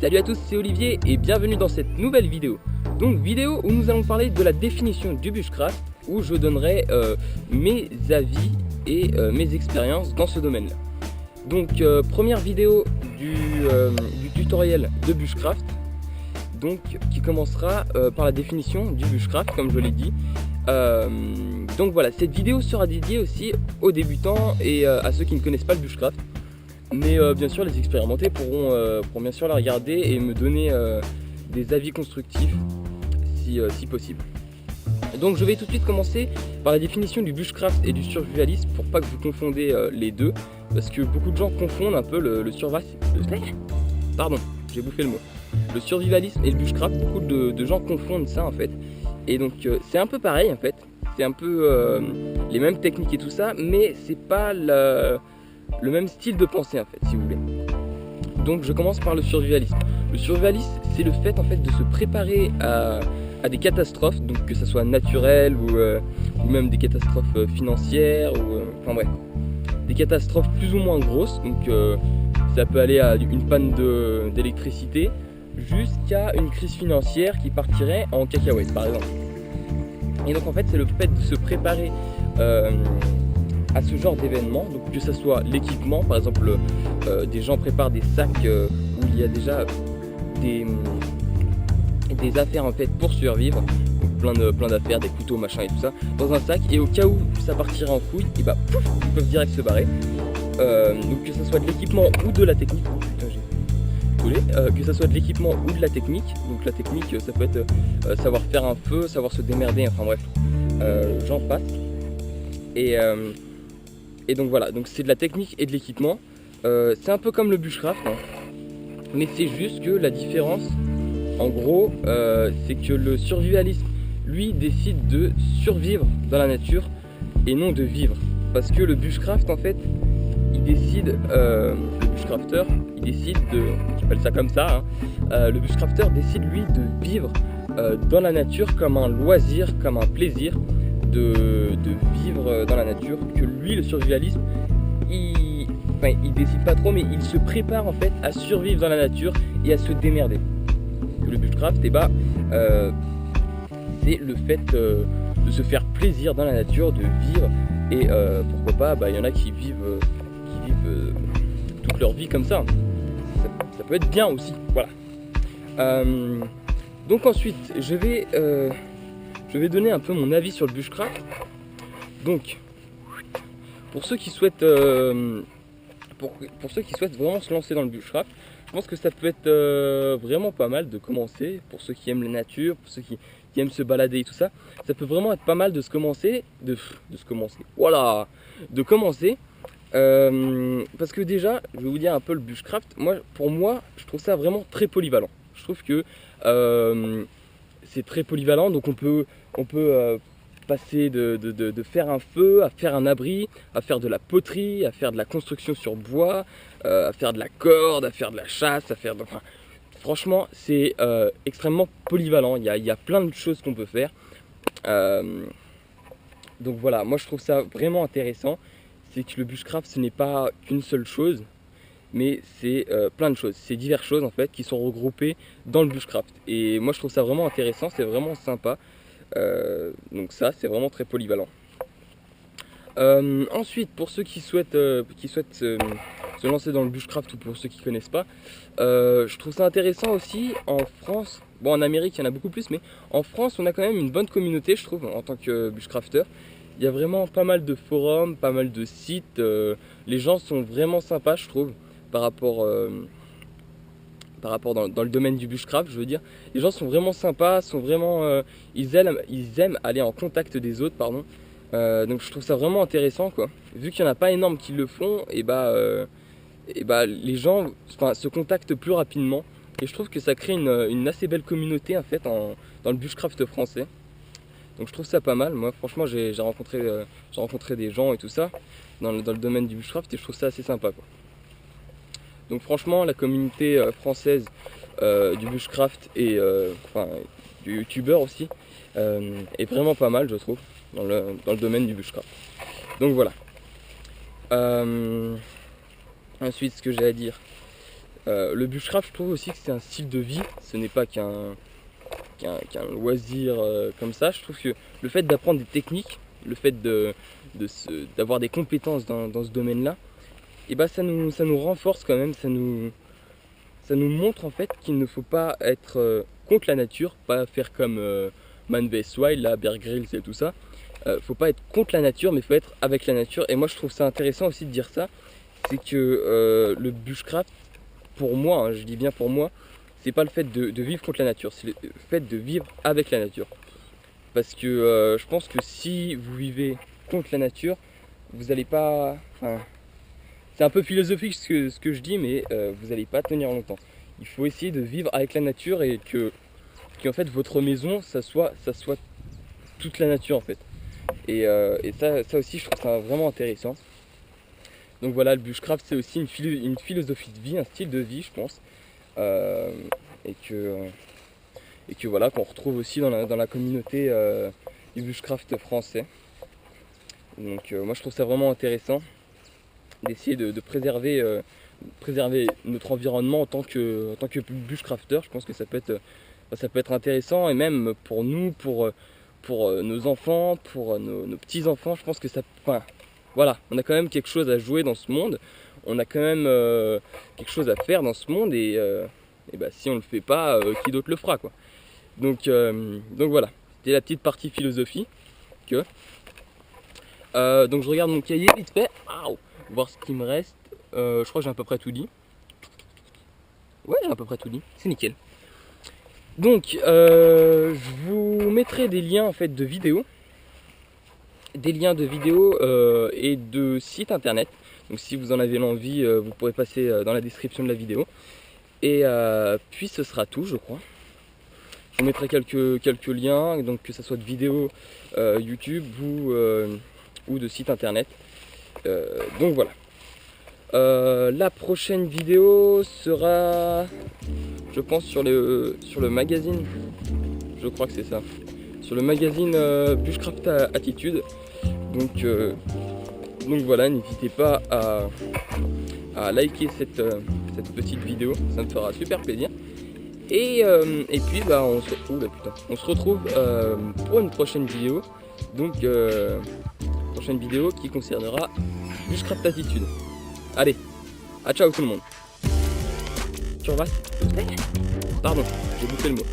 Salut à tous, c'est Olivier et bienvenue dans cette nouvelle vidéo. Donc vidéo où nous allons parler de la définition du bushcraft, où je donnerai mes avis et mes expériences dans ce domaine-là. Donc première vidéo du tutoriel de bushcraft, donc qui commencera par la définition du bushcraft comme je l'ai dit. Donc voilà, cette vidéo sera dédiée aussi aux débutants et à ceux qui ne connaissent pas le bushcraft. Mais bien sûr les expérimentés pourront bien sûr la regarder et me donner des avis constructifs si possible. Donc je vais tout de suite commencer par la définition du bushcraft et du survivalisme pour pas que vous confondez les deux, parce que beaucoup de gens confondent un peu le survivalisme et le bushcraft. Beaucoup de gens confondent ça en fait, et donc c'est un peu pareil en fait, c'est un peu les mêmes techniques et tout ça, mais c'est pas le même style de pensée en fait, si vous voulez. Donc je commence par le survivalisme. Le survivalisme, c'est le fait en fait de se préparer à des catastrophes, donc que ce soit naturelles ou même des catastrophes financières enfin bref, des catastrophes plus ou moins grosses. Donc ça peut aller à une panne d'électricité jusqu'à une crise financière qui partirait en cacahuète par exemple. Et donc en fait c'est le fait de se préparer à ce genre d'événement, donc que ce soit l'équipement, par exemple des gens préparent des sacs où il y a déjà des affaires en fait pour survivre, donc plein d'affaires, des couteaux, machin et tout ça, dans un sac, et au cas où ça partirait en couille, et bah pouf, ils peuvent direct se barrer. Donc que ce soit de l'équipement ou de la technique, que ce soit de l'équipement ou de la technique, donc la technique ça peut être savoir faire un feu, savoir se démerder, enfin bref, j'en passe. Et donc voilà, donc c'est de la technique et de l'équipement. C'est un peu comme le bushcraft, hein. Mais c'est juste que la différence, en gros, c'est que le survivalisme, lui, décide de survivre dans la nature et non de vivre. Parce que le bushcraft, en fait, il décide, le bushcrafter, il décide de, j'appelle ça comme ça, hein, le bushcrafter décide, lui, de vivre dans la nature comme un loisir, comme un plaisir. De vivre dans la nature, que lui le survivalisme il décide pas trop, mais il se prépare en fait à survivre dans la nature et à se démerder. Le bushcraft, et c'est le fait de se faire plaisir dans la nature, de vivre, et pourquoi pas, il y en a qui vivent toute leur vie comme ça. Ça peut être bien aussi, voilà. Donc ensuite je vais donner un peu mon avis sur le bushcraft. Donc, pour ceux qui souhaitent, pour ceux qui souhaitent vraiment se lancer dans le bushcraft, je pense que ça peut être vraiment pas mal de commencer. Pour ceux qui aiment la nature, pour ceux qui aiment se balader et tout ça, ça peut vraiment être pas mal de commencer. Parce que déjà, je vais vous dire un peu le bushcraft. Pour moi, je trouve ça vraiment très polyvalent. Je trouve que c'est très polyvalent, donc on peut passer de faire un feu, à faire un abri, à faire de la poterie, à faire de la construction sur bois, à faire de la corde, à faire de la chasse, enfin, franchement c'est extrêmement polyvalent, il y a plein de choses qu'on peut faire. Donc voilà, moi je trouve ça vraiment intéressant, c'est que le bushcraft ce n'est pas qu'une seule chose, mais c'est plein de choses, c'est diverses choses en fait qui sont regroupées dans le bushcraft. Et moi je trouve ça vraiment intéressant, c'est vraiment sympa. Donc ça c'est vraiment très polyvalent. Ensuite, pour ceux qui souhaitent se lancer dans le bushcraft, ou pour ceux qui ne connaissent pas, je trouve ça intéressant aussi en France. Bon, en Amérique il y en a beaucoup plus, mais en France on a quand même une bonne communauté, je trouve, en tant que bushcrafter. Il y a vraiment pas mal de forums, pas mal de sites, les gens sont vraiment sympas je trouve. Par rapport dans le domaine du bushcraft, je veux dire, les gens sont vraiment sympas, ils aiment aller en contact des autres, pardon. Donc je trouve ça vraiment intéressant quoi. Vu qu'il n'y en a pas énorme qui le font, les gens se contactent plus rapidement, et je trouve que ça crée une assez belle communauté en fait dans le bushcraft français. Donc je trouve ça pas mal. Moi franchement j'ai rencontré des gens et tout ça dans le domaine du bushcraft, et je trouve ça assez sympa quoi. Donc franchement la communauté française du bushcraft et du youtubeur aussi est vraiment pas mal je trouve dans le domaine du bushcraft. Donc voilà. Ensuite ce que j'ai à dire, Le bushcraft, je trouve aussi que c'est un style de vie, ce n'est pas qu'un loisir comme ça. Je trouve que le fait d'apprendre des techniques, le fait d'avoir des compétences dans ce domaine-là, et bah ça nous renforce quand même, ça nous montre en fait qu'il ne faut pas être contre la nature, pas faire comme Man vs Wild, là, Bear Grylls et tout ça. Faut pas être contre la nature, mais faut être avec la nature. Et moi je trouve ça intéressant aussi de dire ça, c'est que le bushcraft, pour moi, hein, je dis bien pour moi, c'est pas le fait de vivre contre la nature, c'est le fait de vivre avec la nature. Parce que je pense que si vous vivez contre la nature, vous n'allez pas... Enfin, c'est un peu philosophique ce que je dis, mais vous n'allez pas tenir longtemps. Il faut essayer de vivre avec la nature et qu'en fait votre maison, ça soit toute la nature en fait. Et ça aussi, je trouve ça vraiment intéressant. Donc voilà, le bushcraft, c'est aussi une philosophie de vie, un style de vie, je pense. Euh, et que voilà, qu'on retrouve aussi dans la communauté du bushcraft français. Donc moi je trouve ça vraiment intéressant d'essayer de préserver notre environnement en tant que bushcrafter. Je pense que ça peut être intéressant, et même pour nous, pour nos enfants, pour nos petits-enfants, je pense que ça... Enfin, voilà, on a quand même quelque chose à jouer dans ce monde, on a quand même quelque chose à faire dans ce monde, et bah, si on le fait pas, qui d'autre le fera, quoi. Donc voilà, c'était la petite partie philosophie. Donc je regarde mon cahier vite fait, voir ce qui me reste. Je crois que j'ai à peu près tout dit. Ouais, j'ai à peu près tout dit, c'est nickel. Donc je vous mettrai des liens en fait de vidéos. Et de sites internet. Donc si vous en avez l'envie, vous pourrez passer dans la description de la vidéo. Et puis ce sera tout, je crois. Je vous mettrai quelques liens, donc que ce soit de vidéos YouTube ou de sites internet. Donc voilà. La prochaine vidéo sera, je pense, sur le magazine. Je crois que c'est ça. Sur le magazine Bushcraft Attitude. Donc voilà, n'hésitez pas à liker cette petite vidéo, ça me fera super plaisir. Et puis bah, on se retrouve pour une prochaine vidéo. Donc prochaine vidéo qui concernera Bushcraft Attitude. Allez, à ciao tout le monde. Tu revois? Pardon, j'ai bouffé le mot.